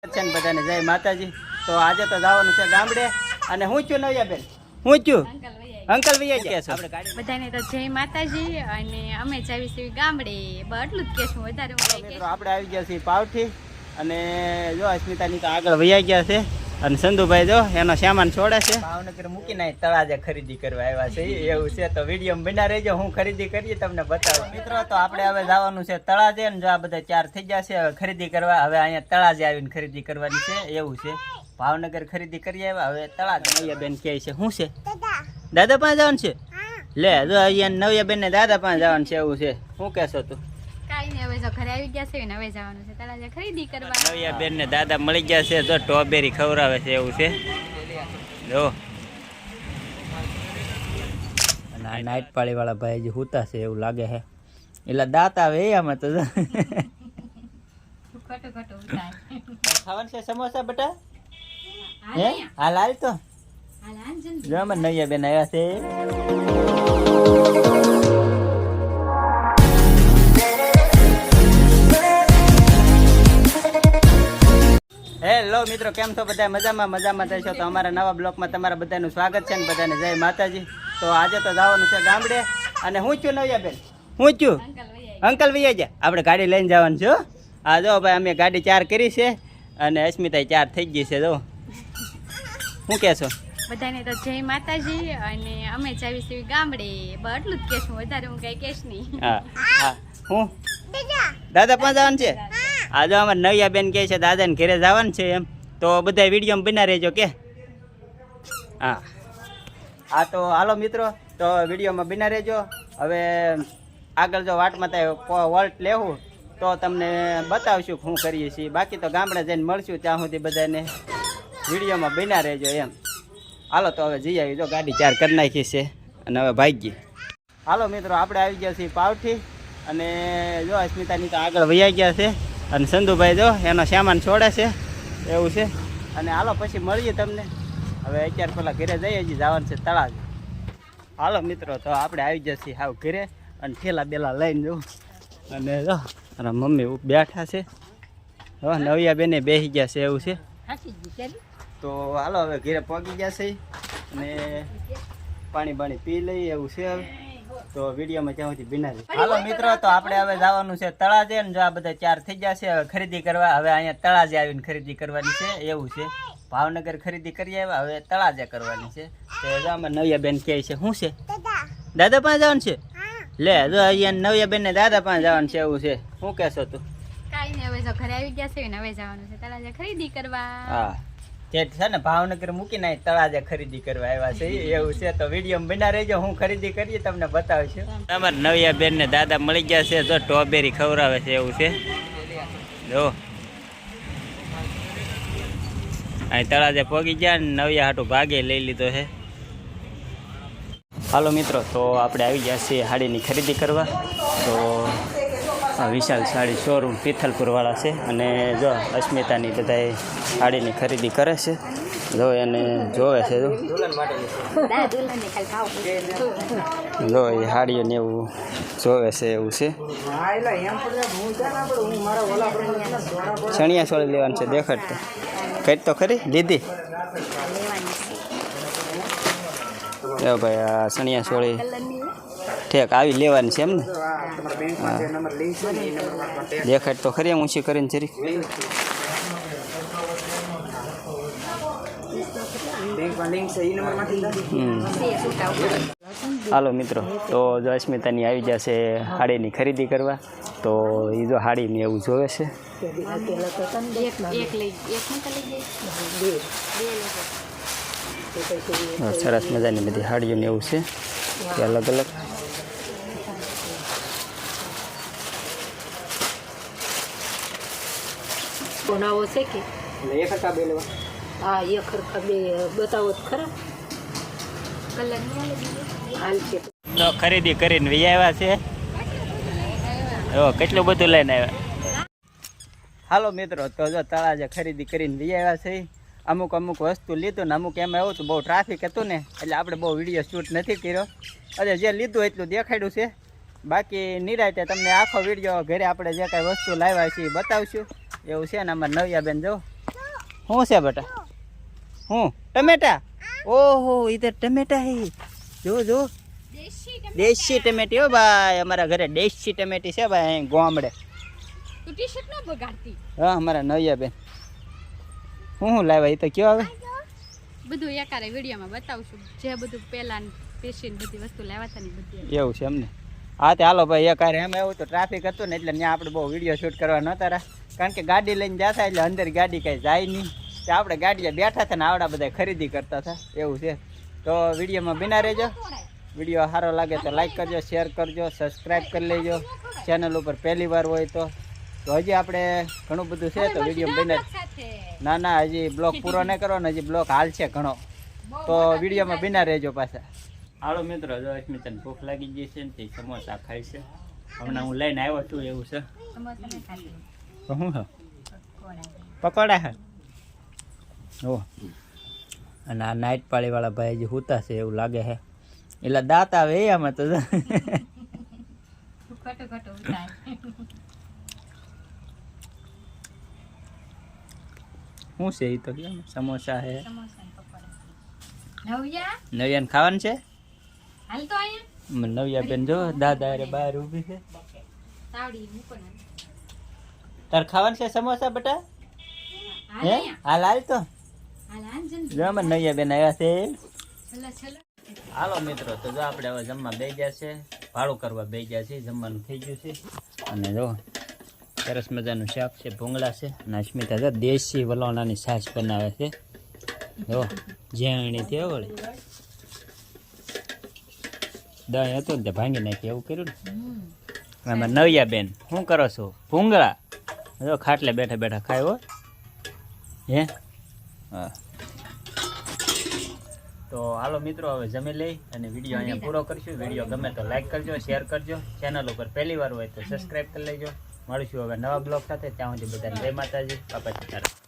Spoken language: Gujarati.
બધાને જય માતાજી। તો આજે તો જવાનું છે ગામડે અને હું છું નવ્યાબેન, હું છું અંકલ ભૈયા કે છો બધાને તો જય માતાજી અને અમે જાવીશું ગામડે એટલું જ કહેશું વધારે મિત્રો આપણે આવી ગયા છીએ પાવઠી અને જો અસ્મિતાની તો આગળ વૈયા ગયા છે અને સંધુભાઈ જો એનો સામાન છોડે છે ભાવનગર મૂકીને તળાજે ખરીદી કરવા આવ્યા છે એવું છે। તો વિડીયો બના રહેજો, હું ખરીદી કરીએ તમને બતાવું મિત્રો। તો આપણે હવે જવાનું છે તળાજે ને જો આ બધા ચાર થઈ ગયા છે હવે ખરીદી કરવા। હવે અહીંયા તળાજે આવીને ખરીદી કરવાની છે એવું છે। ભાવનગર ખરીદી કરી આવ્યા હવે તળાજે। નવ્યાબેન કહે છે શું છે દાદા પાસે જવાનું છે? લે જો અહીંયા નવ્યાબેન ને દાદા પાસે જવાનું છે એવું છે। શું કહેશો તું? હવે જો ઘરે આવી ગયા છે ને હવે જવાનું છે તળાજે ખરીદી કરવા। નવ્યાબેન ને દાદા મળી ગયા છે, જો સ્ટ્રોબેરી ખવડાવે છે એવું છે જો। અને આ નાઈટ પાળી વાળા ભાઈ જે હુતા છે એવું લાગે છે, એટલે દાંત આવે આમાં તો ખાવાનું છે સમોસા બટા હે હાલ હાલ તો જો અમે નવ્યાબેન આવ્યા છે। હેલો મિત્રો, કેમ છો બધા? મજામાં થશો તો અમારા નવા બ્લોકમાં તમારા બધાનું સ્વાગત છે ને બધાને જય માતાજી। તો આજે તો જવાનું છે ગામડે અને હું છું નવ્યાબેન, હું છું અંકલ ભૈયા જા આપણે ગાડી લઈને જવાનું છે। આ જો ભાઈ અમે ગાડી ચાર કરી છે અને અસ્મિતા ચાર થઈ ગઈ છે। જો શું કહેશો? બધાને તો જય માતાજી અને અમે જાવીશું ગામડે એટલું જ કહેશું વધારે હું કઈ કહેશ નહીં। હા હા હું દાદા પાસે જવાનું છે? આ જો અમારે નવ્યાબેન કહે છે દાદાને ઘરે જવાનું છે એમ, તો બધા વિડીયોમાં બના રહેજો કે હા હા। તો હાલો મિત્રો, તો વિડીયોમાં બના રહેજો। હવે આગળ જો વાટમાં થાય વોલ્ટ લેવું તો તમને બતાવશું શું કરીએ છીએ, બાકી તો ગામડે જઈને મળશું ત્યાં સુધી બધાને વિડીયોમાં બના રહેજો એમ। હાલો તો હવે જઈ આવી, જો ગાડી ચાર કરી નાખી છે અને હવે ભાગી। હાલો મિત્રો, આપણે આવી ગયા છીએ પાવઠી અને જો અસ્મિતાની તો આગળ વૈયા ગયા છે અને સંધુભાઈ જો એનો સામાન છોડે છે એવું છે। અને હાલો પછી મળીએ તમને। હવે અત્યારે પેલા ઘરે જઈએ, હજી જવાનું છે તળાજ। હાલો મિત્રો, તો આપણે આવી જઈએ હાવ ઘરે અને ઠેલા બેલા લઈને જવું અને જો અને મમ્મી બેઠા છે, હવે નવ્યાબેને બેસી ગયા છે એવું છે। તો હાલો હવે ઘરે પહોંચી ગયા છે અને પાણી બાણી પી લઈએ એવું છે હવે। તો વિડીયોમાં ત્યાં સુધી બિના હાલો મિત્રો, તો આપણે હવે જવાનું છે તળાજે ને જો આ બધા ચાર થઈ ગયા છે હવે ખરીદી કરવા। હવે અહીંયા તળાજે આવીને ખરીદી કરવાની છે એવું છે। ભાવનગર ખરીદી કરી આવ્યા હવે તળાજે કરવાની છે। તો જો આમાં નવ્યાબેન કહે છે શું છે દાદા પાસે જવાનું છે? લે જો અહીંયા નવ્યાબેન ને દાદા પાસે જવાનું છે એવું છે। શું કહેશો તું? કાઈ નહીં, હવે જો ઘરે આવી ગયા છે ને હવે જવાનું છે તળાજે ખરીદી કરવા। હા તે છે ને ભાવનગર મૂકીને તળાજે ખરીદી કરવા આવ્યા છે એવું છે। તો વિડીયો બના રહેજો, હું ખરીદી કરીએ તમને બતાવશું। અમારે નવ્યાબેન ને દાદા મળી ગયા છે, જો સ્ટ્રોબેરી ખવડાવે છે એવું છે જો। અહીં તળાજે પહોંચી ગયા ને નવ્યા હાટું ભાગે લઈ લીધો છે। હાલો મિત્રો, તો આપણે આવી ગયા છીએ સાડીની ખરીદી કરવા। તો આ વિશાલ સાડી શોરૂમ પિથલપુર વાળા છે અને જો અસ્મિતાની બધાએ સાડીની ખરીદી કરે છે, જો એને જોવે છે જો એ સાડીઓને એવું જોવે છે એવું છે। ચણિયા ચોળી લેવાની છે, દેખાડતો કઈ તો ખરી દીદી ભાઈ આ ચણિયા ચોળી ઠેક આવી લેવાની છે એમ ને? દેખાડ તો ખરી ઊંચી કરીને જરી। હાલો મિત્રો, તો જો અસ્મિતાની આવી જશે સાડીની ખરીદી કરવા। તો એ જો સાડીને એવું જોવે છે, સરસ મજાની બધી સાડીઓને એવું છે અલગ અલગ। બનાવો છે કે એક હરખા બે લેવા? હા એક હરખા બે બતાવો તો ખરા કલર હાલ છે। તો ખરીદી કરીને વી આવ્યા છે, જો કેટલું બધું લઈને આવ્યા। હાલો મિત્રો, તો જો તળાજે ખરીદી કરીને વી આવ્યા છે। અમુક વસ્તુ લીધું ને અમુક એમાં એવું હતું બહુ ટ્રાફિક હતું ને એટલે આપણે બહુ વિડીયો શૂટ નથી કર્યો। એટલે જે લીધું એટલું દેખાડ્યું છે, બાકી નિરાંતે તમને આખો વિડીયો ઘરે આપણે જે કાંઈ વસ્તુ લાવ્યા છે એ બતાવશું એવું છે। ને અમારે નવ્યાબેન જો શું છે બેટા? હું ટમેટા? ઓહો ઇધર ટમેટા હે. જો જો દેશી ટમેટી હો ભાઈ, અમારા ઘરે દેશી ટમેટી છે ભાઈ અહીં ગામડે. તું ટી-શર્ટ ન બગાડતી. હા અમારા નૈયા બેન. હું લાવ્યા એ તો કયો હવે? બધું એકારે વિડીયોમાં બતાવશું, જે બધું પહેલા પેશિયન બધી વસ્તુ લાવ્યા હતા ને બધી. એવું છે એમને? હા તે હાલો ભાઈ, એક એમ એવું તો ટ્રાફિક હતું ને એટલે ત્યાં આપણે બહુ વિડીયો શૂટ કરવા નહોતા રહ્યા, કારણ કે ગાડી લઈને જતા એટલે અંદર ગાડી કાંઈ જાય નહીં, તો આપણે ગાડીએ બેઠા હતા ને આવડા બધા ખરીદી કરતા હતા એવું છે. તો વિડીયોમાં બિના રહેજો. વિડીયો સારો લાગે તો લાઈક કરજો, શેર કરજો, સબસ્ક્રાઈબ કરી લેજો. ચેનલ ઉપર પહેલી વાર હોય તો હજી આપણે ઘણું બધું છે તો વિડીયો બિના. ના ના હજી બ્લોગ પૂરો નહીં કરવાનો, હજી બ્લોગ હાલ છે ઘણો, તો વિડીયોમાં બિના રહેજો પાછા. હાલો મિત્રો, જો અસ્મિતાને ભૂખ લાગી ગઈ છે ને તે સમોસા ખાય છે. હમણાં હું લઈને આવ્યો છું એવું છે. તો શું છે? પકોડા છે. ઓ અને આ નાઇટ પાળીવાળા ભાઈ હજી સૂતા છે એવું લાગે છે, એટલે દાંત આવે એ આમાં તો. શું છે એ તો કેમ? સમોસા છે. નવ્યાને ખાવાનું છે. હાલ તો અહીંયા નવ્યા બેન જો દાદા અરે બહાર ઊભી છે. તાવડી મૂકો ને. તાર ખાવાનું છે સમોસા બેટા? હે હાલ હાલ તો હાલ હાલ જન. જો અમે નવ્યા બેન આવ્યા છે. છલા છલા. હાલો મિત્રો, તો જો આપણે હવે જમવા બેસી ગયા છે, ભાડું કરવા બેસી ગયા છે, જમવાનું થઈ ગયું છે. અને જો સરસ મજાનું શાક છે, ભૂંગળા છે, અને અસ્મિતા જો દેશી વલોણાની છાશ બનાવે છે. જો ઝેણીથી વળે દહીં હતું ને તે ભાંગી નાખી એવું કર્યું ને. એમાં નવ્યા બેન શું કરો છો? ભૂંગળા જો ખાટલે બેઠા બેઠા ખાય હો. હે હા. તો હાલો મિત્રો, હવે જમી લઈ અને વિડીયો અહીંયા પૂરો કરશું. વિડીયો ગમે તો લાઈક કરજો, શેર કરજો. ચેનલ ઉપર પહેલી વાર હોય તો સબસ્ક્રાઈબ કરી લેજો. મળીશું હવે નવા બ્લોગ સાથે. ત્યાં સુધી બધાને જય માતાજી, બાપા સીતારામ.